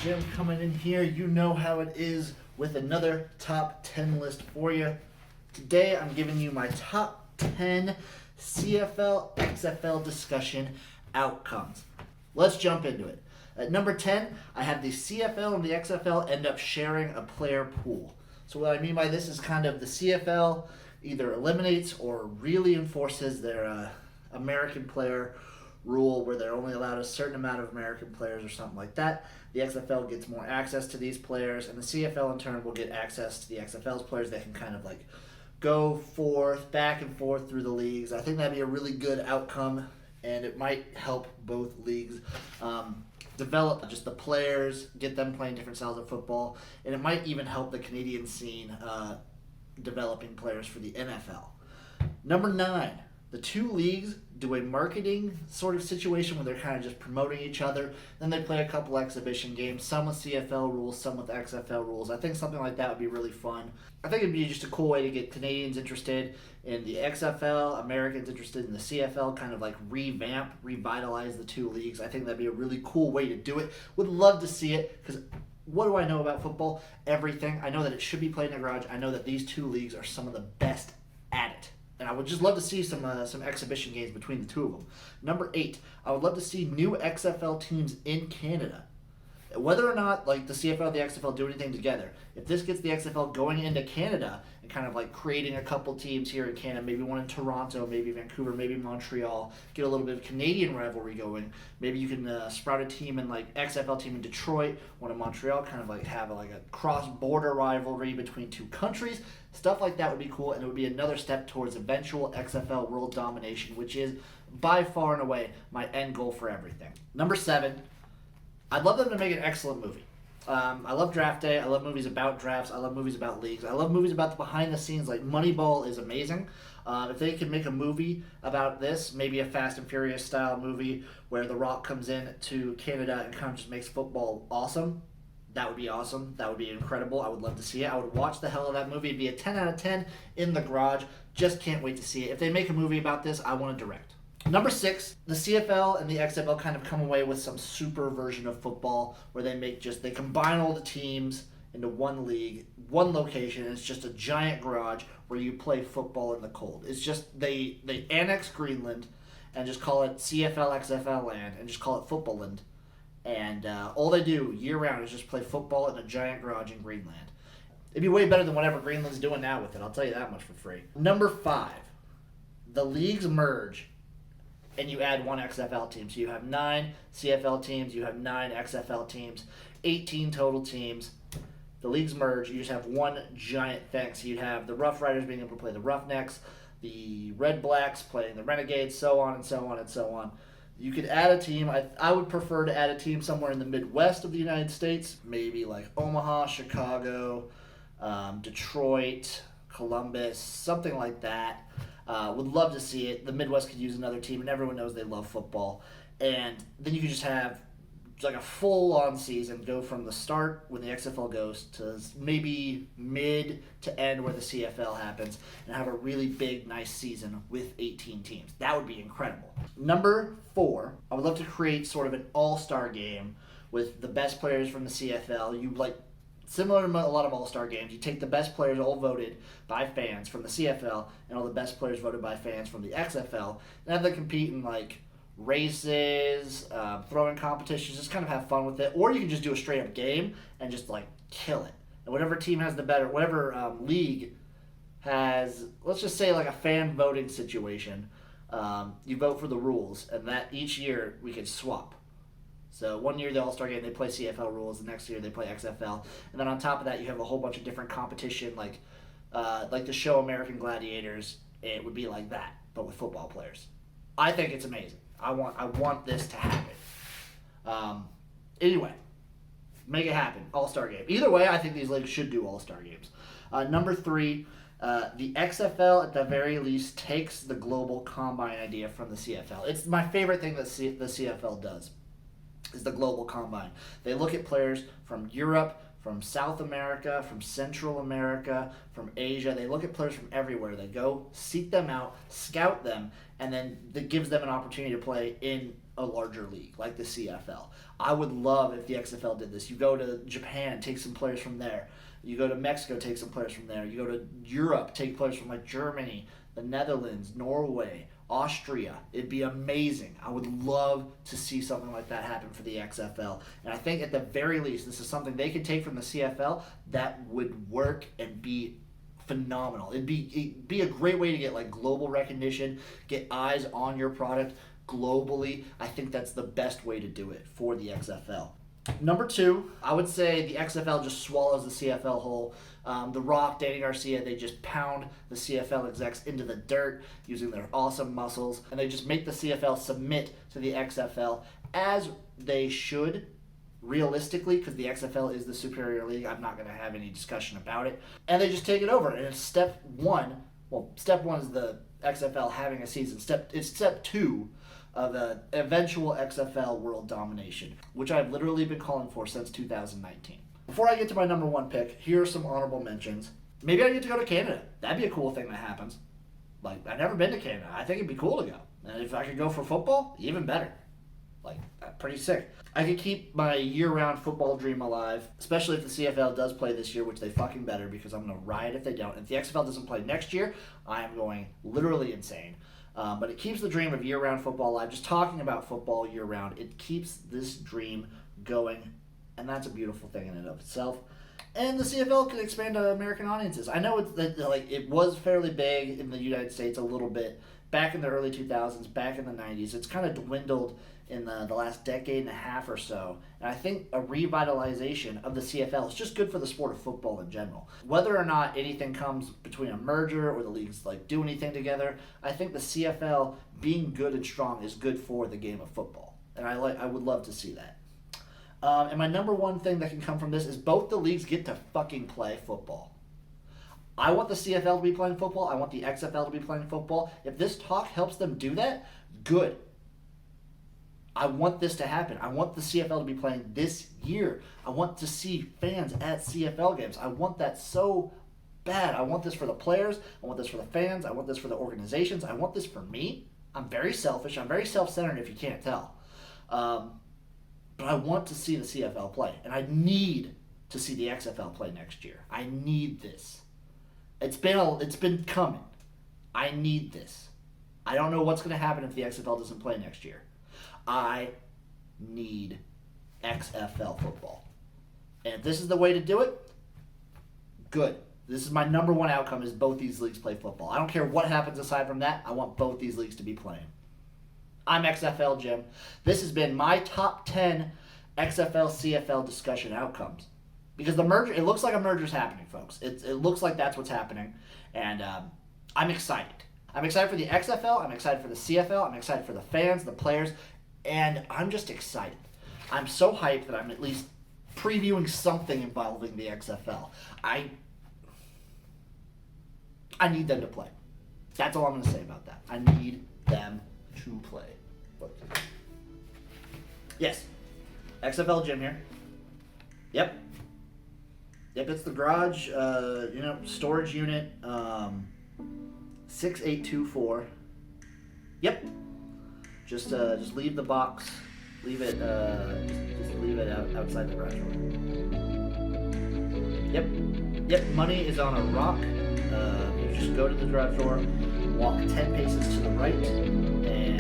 Jim coming in here. You know how it is with another top 10 list for you. Today I'm giving you my top 10 CFL XFL discussion outcomes. Let's jump into it. At number 10, I have the CFL and the XFL end up sharing a player pool. So what I mean by this is kind of the CFL either eliminates or really enforces their American player rule where they're only allowed a certain amount of American players or something like that. The XFL gets more access to these players, and the CFL in turn will get access to the XFL's players. They can kind of like go forth, back and forth through the leagues. I think that'd be a really good outcome, and it might help both leagues develop just the players, get them playing different styles of football, and it might even help the Canadian scene developing players for the NFL. Number 9, the two leagues do a marketing sort of situation where they're kind of just promoting each other. Then they play a couple exhibition games, some with CFL rules, some with XFL rules. I think something like that would be really fun. I think it'd be just a cool way to get Canadians interested in the XFL, Americans interested in the CFL, kind of like revitalize the two leagues. I think that'd be a really cool way to do it. Would love to see it because what do I know about football? Everything. I know that it should be played in a garage. I know that these two leagues are some of the best at it. And I would just love to see some exhibition games between the two of them. Number 8, I would love to see new XFL teams in Canada. Whether or not like the CFL and the XFL do anything together, if this gets the XFL going into Canada and kind of like creating a couple teams here in Canada, maybe one in Toronto, maybe Vancouver, maybe Montreal, get a little bit of Canadian rivalry going. Maybe you can sprout a team in like XFL team in Detroit, one in Montreal, kind of like have like a cross-border rivalry between two countries. Stuff like that would be cool, and it would be another step towards eventual XFL world domination, which is by far and away my end goal for everything. Number 7, I'd love them to make an excellent movie. I love Draft Day. I love movies about drafts. I love movies about leagues. I love movies about the behind the scenes. Like Moneyball is amazing. If they could make a movie about this, maybe a Fast and Furious style movie where The Rock comes in to Canada and kind of just makes football awesome, that would be awesome. That would be incredible. I would love to see it. I would watch the hell of that movie. It'd be a 10 out of 10 in the garage. Just can't wait to see it. If they make a movie about this, I want to direct. Number 6, the CFL and the XFL kind of come away with some super version of football where they combine all the teams into one league, one location, and it's just a giant garage where you play football in the cold. It's just they annex Greenland and just call it CFL XFL land and just call it Football Land. And all they do year-round is just play football in a giant garage in Greenland. It'd be way better than whatever Greenland's doing now with it. I'll tell you that much for free. Number 5, the leagues merge, and you add one XFL team. So you have 9 CFL teams, you have 9 XFL teams, 18 total teams. The leagues merge, you just have one giant thing. So you'd have the Rough Riders being able to play the Roughnecks, the Red Blacks playing the Renegades, so on and so on and so on. You could add a team. I would prefer to add a team somewhere in the Midwest of the United States, maybe like Omaha, Chicago, Detroit, Columbus, something like that. Would love to see it. The Midwest could use another team, and everyone knows they love football. And then you could just have like a full-on season, go from the start when the XFL goes to maybe mid to end where the CFL happens, and have a really big, nice season with 18 teams. That would be incredible. Number 4, I would love to create sort of an all-star game with the best players from the CFL. Similar to a lot of all-star games, you take the best players all voted by fans from the CFL and all the best players voted by fans from the XFL, and have them compete in like races, throwing competitions, just kind of have fun with it. Or you can just do a straight-up game and just like kill it. And whatever team has whatever league has, let's just say like a fan voting situation, you vote for the rules, and that each year we could swap. So one year the All-Star game, they play CFL rules. The next year they play XFL. And then on top of that, you have a whole bunch of different competition, like the show American Gladiators. It would be like that, but with football players. I think it's amazing. I want this to happen. Anyway, make it happen. All-Star game. Either way, I think these leagues should do All-Star games. Number 3, the XFL at the very least takes the global combine idea from the CFL. It's my favorite thing that the CFL does. Is the global combine. They look at players from Europe, from South America, from Central America, from Asia. They look at players from everywhere. They go seek them out, scout them, and then that gives them an opportunity to play in a larger league like the CFL. I would love if the XFL did this. You go to Japan, take some players from there. You go to Mexico, take some players from there. You go to Europe, take players from like Germany, the Netherlands, Norway, Austria. It'd be amazing. I would love to see something like that happen for the XFL. And I think at the very least, this is something they could take from the CFL that would work and be phenomenal. It'd be a great way to get like global recognition, get eyes on your product globally. I think that's the best way to do it for the XFL. Number 2, I would say the XFL just swallows the CFL whole. The Rock, Danny Garcia, they just pound the CFL execs into the dirt using their awesome muscles, and they just make the CFL submit to the XFL as they should, realistically, because the XFL is the superior league. I'm not going to have any discussion about it. And they just take it over. And it's step 1. Well, step 1 is the XFL having a season. It's step 2 of the eventual XFL world domination, which I've literally been calling for since 2019. Before I get to my number 1 pick, here are some honorable mentions. Maybe I get to go to Canada. That'd be a cool thing that happens. Like, I've never been to Canada. I think it'd be cool to go. And if I could go for football, even better. Like, pretty sick. I could keep my year-round football dream alive, especially if the CFL does play this year, which they fucking better, because I'm going to riot if they don't. If the XFL doesn't play next year, I am going literally insane. But it keeps the dream of year-round football alive. Just talking about football year-round, it keeps this dream going, and that's a beautiful thing in and of itself. And the CFL can expand to American audiences. I know it was fairly big in the United States a little bit back in the early 2000s, back in the 90s. It's kind of dwindled in the last decade and a half or so. And I think a revitalization of the CFL is just good for the sport of football in general. Whether or not anything comes between a merger or the leagues like do anything together, I think the CFL being good and strong is good for the game of football. And I would love to see that. And my number 1 thing that can come from this is both the leagues get to fucking play football. I want the CFL to be playing football. I want the XFL to be playing football. If this talk helps them do that, good. I want this to happen. I want the CFL to be playing this year. I want to see fans at CFL games. I want that so bad. I want this for the players. I want this for the fans. I want this for the organizations. I want this for me. I'm very selfish. I'm very self-centered if you can't tell. But I want to see the CFL play. And I need to see the XFL play next year. I need this. It's been coming. I need this. I don't know what's going to happen if the XFL doesn't play next year. I need XFL football. And if this is the way to do it, good. This is my number 1 outcome is both these leagues play football. I don't care what happens aside from that. I want both these leagues to be playing. I'm XFL Jim. This has been my top 10 XFL CFL discussion outcomes. Because the merger, it looks like a merger's happening, folks. It looks like that's what's happening. And I'm excited. I'm excited for the XFL. I'm excited for the CFL. I'm excited for the fans, the players. And I'm just excited. I'm so hyped that I'm at least previewing something involving the XFL. I need them to play. That's all I'm going to say about that. I need them to play. Yes. XFL Jim here. Yep, it's the garage, storage unit, 6824. Yep. Just leave the box. Leave it. Just leave it outside the garage door. Yep. Money is on a rock. You just go to the garage door, walk 10 paces to the right, and